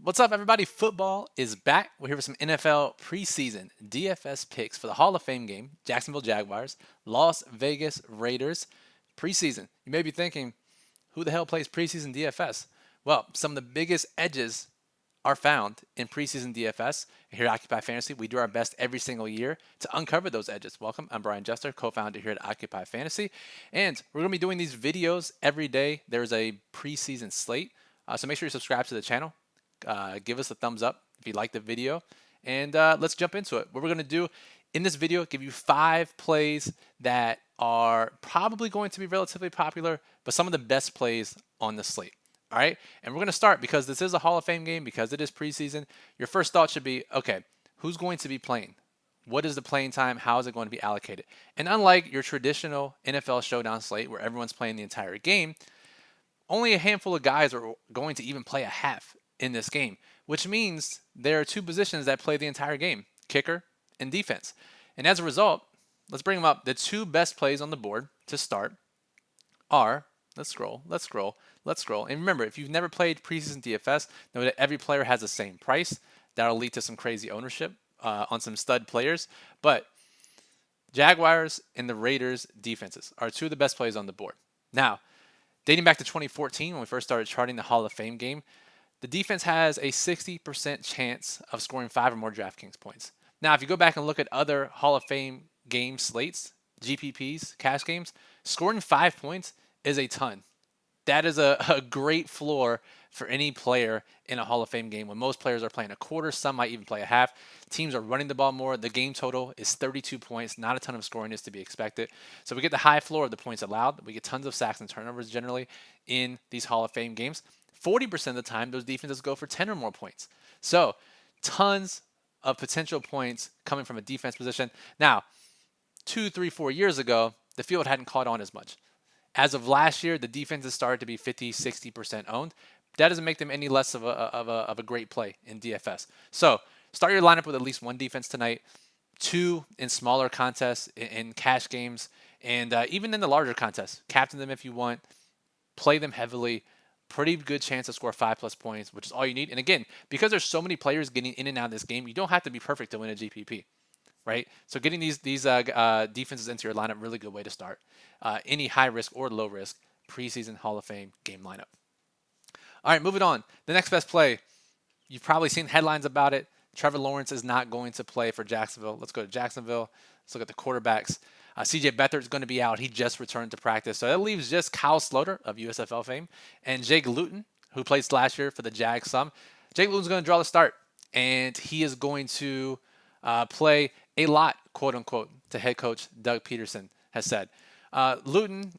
What's up, everybody? Football is back. We're here with some NFL preseason DFS picks for the Hall of Fame game. Jacksonville Jaguars, Las Vegas Raiders. Preseason. You may be thinking, who the hell plays preseason DFS? Well, some of the biggest edges are found in preseason DFS. Here at Occupy Fantasy, we do our best every single year to uncover those edges. Welcome, I'm Brian Jester, co-founder here at Occupy Fantasy, and we're going to be doing these videos every day. There's a preseason slate, so make sure you subscribe to the channel. Give us a thumbs up if you like the video, and let's jump into it. What we're going to do in this video, give you 5 plays that are probably going to be relatively popular, but some of the best plays on the slate. All right, and we're going to start because this is a Hall of Fame game, because it is preseason. Your first thought should be, okay, who's going to be playing? What is the playing time? How is it going to be allocated? And unlike your traditional NFL Showdown slate where everyone's playing the entire game, only a handful of guys are going to even play a half in this game, which means there are 2 positions that play the entire game, kicker and defense. And as a result, let's bring them up. The 2 best plays on the board to start are, let's scroll. And remember, if you've never played preseason DFS, know that every player has the same price. That'll lead to some crazy ownership on some stud players. But Jaguars and the Raiders defenses are 2 of the best plays on the board. Now, dating back to 2014, when we first started charting the Hall of Fame game, the defense has a 60% chance of scoring 5 or more DraftKings points. Now, if you go back and look at other Hall of Fame game slates, GPPs, cash games, scoring 5 points is a ton. That is a great floor for any player in a Hall of Fame game when most players are playing a quarter, some might even play a half. Teams are running the ball more. The game total is 32 points. Not a ton of scoring is to be expected. So we get the high floor of the points allowed. We get tons of sacks and turnovers generally in these Hall of Fame games. 40% of the time, those defenses go for 10 or more points. So tons of potential points coming from a defense position. Now, 2, 3, 4 years ago, the field hadn't caught on as much. As of last year, the defenses started to be 50, 60% owned. That doesn't make them any less of a great play in DFS. So start your lineup with at least 1 defense tonight, 2 in smaller contests, in cash games, and even in the larger contests. Captain them if you want. Play them heavily. Pretty good chance to score 5+ points, which is all you need. And again, because there's so many players getting in and out of this game, you don't have to be perfect to win a GPP. Right? So getting these defenses into your lineup, really good way to start any high risk or low risk preseason Hall of Fame game lineup. All right, moving on. The next best play, you've probably seen headlines about it. Trevor Lawrence is not going to play for Jacksonville. Let's go to Jacksonville. Let's look at the quarterbacks. CJ Beathard is going to be out. He just returned to practice. So that leaves just Kyle Sloter of USFL fame and Jake Luton, who played last year for the Jags some. Jake Luton's going to draw the start, and he is going to play a lot, quote unquote, to head coach Doug Peterson has said. Luton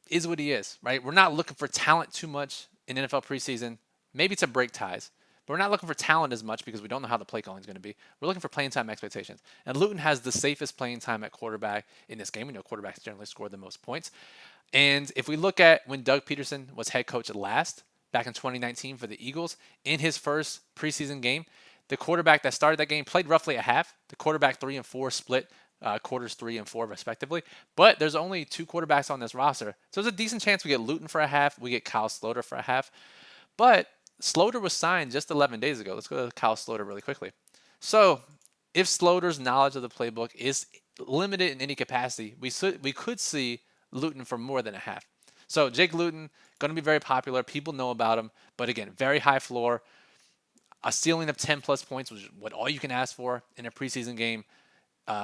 is what he is, right? We're not looking for talent too much in NFL preseason, maybe to break ties, but we're not looking for talent as much because we don't know how the play calling is going to be. We're looking for playing time expectations. And Luton has the safest playing time at quarterback in this game. We know quarterbacks generally score the most points. And if we look at when Doug Peterson was head coach last, back in 2019 for the Eagles, in his first preseason game, the quarterback that started that game played roughly a half. The quarterback 3 and 4 split quarters 3 and 4 respectively. But there's only 2 quarterbacks on this roster. So there's a decent chance we get Luton for a half. We get Kyle Sloter for a half. But Sloter was signed just 11 days ago. Let's go to Kyle Sloter really quickly. So if Sloter's knowledge of the playbook is limited in any capacity, we could see Luton for more than a half. So Jake Luton, going to be very popular. People know about him. But again, very high floor. A ceiling of 10+ points, which is what all you can ask for in a preseason game.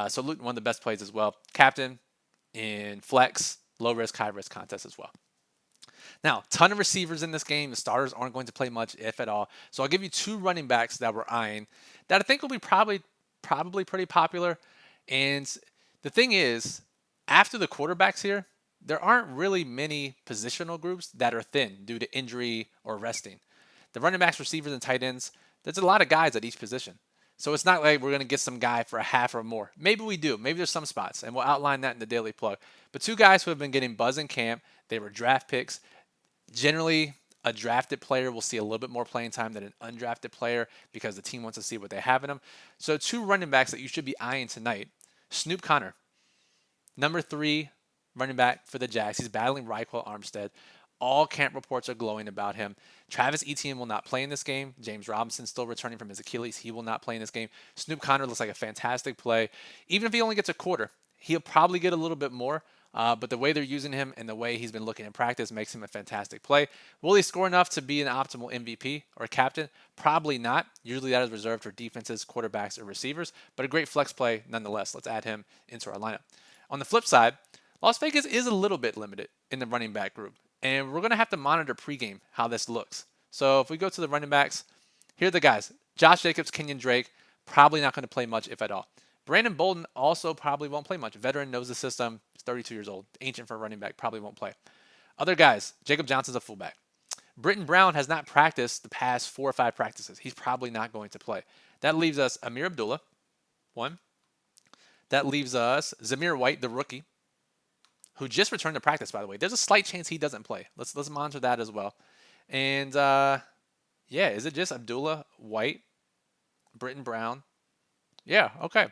So Luton, one of the best plays as well. Captain in flex, low risk, high risk contest as well. Now, ton of receivers in this game. The starters aren't going to play much, if at all. So I'll give you 2 running backs that we're eyeing that I think will be probably pretty popular. And the thing is, after the quarterbacks here, there aren't really many positional groups that are thin due to injury or resting. The running backs, receivers, and tight ends, there's a lot of guys at each position. So it's not like we're going to get some guy for a half or more. Maybe we do. Maybe there's some spots, and we'll outline that in the daily plug. But 2 guys who have been getting buzz in camp, they were draft picks. Generally, a drafted player will see a little bit more playing time than an undrafted player because the team wants to see what they have in them. So 2 running backs that you should be eyeing tonight. Snoop Connor, number 3 running back for the Jags. He's battling Raekwon Armstead. All camp reports are glowing about him. Travis Etienne will not play in this game. James Robinson still returning from his Achilles. He will not play in this game. Snoop Conner looks like a fantastic play. Even if he only gets a quarter, he'll probably get a little bit more. But the way they're using him and the way he's been looking in practice makes him a fantastic play. Will he score enough to be an optimal MVP or captain? Probably not. Usually that is reserved for defenses, quarterbacks, or receivers, but a great flex play nonetheless. Let's add him into our lineup. On the flip side, Las Vegas is a little bit limited in the running back group, and we're going to have to monitor pregame how this looks. So if we go to the running backs, here are the guys. Josh Jacobs, Kenyon Drake, probably not going to play much, if at all. Brandon Bolden also probably won't play much. Veteran, knows the system. He's 32 years old. Ancient for a running back. Probably won't play. Other guys, Jacob Johnson's a fullback. Britton Brown has not practiced the past 4 or 5 practices. He's probably not going to play. That leaves us Amir Abdullah, one. That leaves us Zamir White, the rookie, who just returned to practice, by the way. There's a slight chance he doesn't play. Let's monitor that as well. And, yeah, is it just Abdullah, White, Britton Brown? Yeah, okay.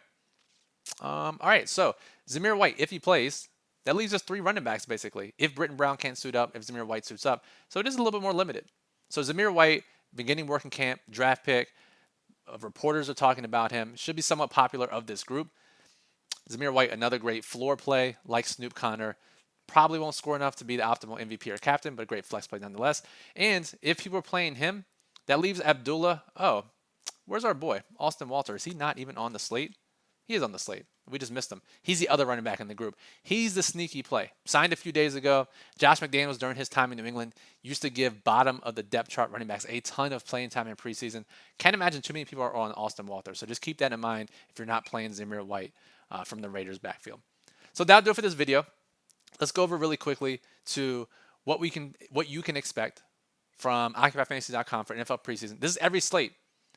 All right, so Zamir White, if he plays, that leaves us 3 running backs, basically, if Britton Brown can't suit up, if Zamir White suits up. So it is a little bit more limited. So Zamir White, beginning working camp, draft pick, reporters are talking about him, should be somewhat popular of this group. Zamir White, another great floor play, like Snoop Conner. Probably won't score enough to be the optimal MVP or captain, but a great flex play nonetheless. And if people are playing him, that leaves Abdullah. Oh, where's our boy? Austin Walter. Is he not even on the slate? He is on the slate. We just missed him. He's the other running back in the group. He's the sneaky play. Signed a few days ago. Josh McDaniels, during his time in New England, used to give bottom of the depth chart running backs a ton of playing time in preseason. Can't imagine too many people are on Austin Walter. So just keep that in mind if you're not playing Zamir White from the Raiders backfield. So that'll do it for this video. Let's go over really quickly to what you can expect from OccupyFantasy.com for NFL preseason. This is every slate.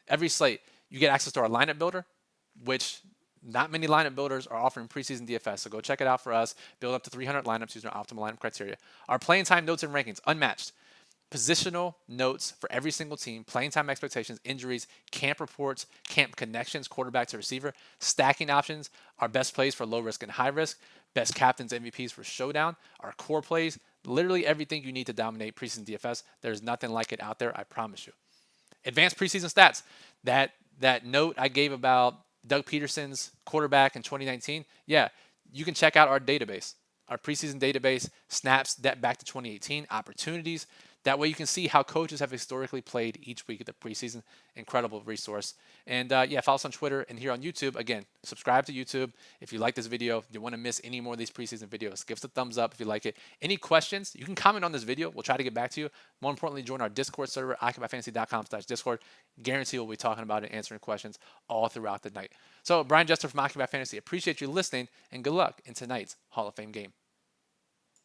Every slate, you get access to our lineup builder, which not many lineup builders are offering preseason DFS. So go check it out for us. Build up to 300 lineups using our optimal lineup criteria. Our playing time notes and rankings, unmatched. Positional notes for every single team, playing time expectations, injuries, camp reports, camp connections, quarterback to receiver, stacking options, our best plays for low risk and high risk, best captains, MVPs for Showdown, our core plays, literally everything you need to dominate preseason DFS. There's nothing like it out there, I promise you. Advanced preseason stats. That note I gave about Doug Peterson's quarterback in 2019, yeah, you can check out our database. Our preseason database snaps that back to 2018, opportunities. That way you can see how coaches have historically played each week of the preseason. Incredible resource. And yeah, follow us on Twitter and here on YouTube. Again, subscribe to YouTube. If you like this video, if you want to miss any more of these preseason videos, give us a thumbs up if you like it. Any questions, you can comment on this video. We'll try to get back to you. More importantly, join our Discord server, OccupyFantasy.com/Discord. Guarantee we'll be talking about it, answering questions all throughout the night. So Brian Jester from Occupy Fantasy, appreciate you listening and good luck in tonight's Hall of Fame game.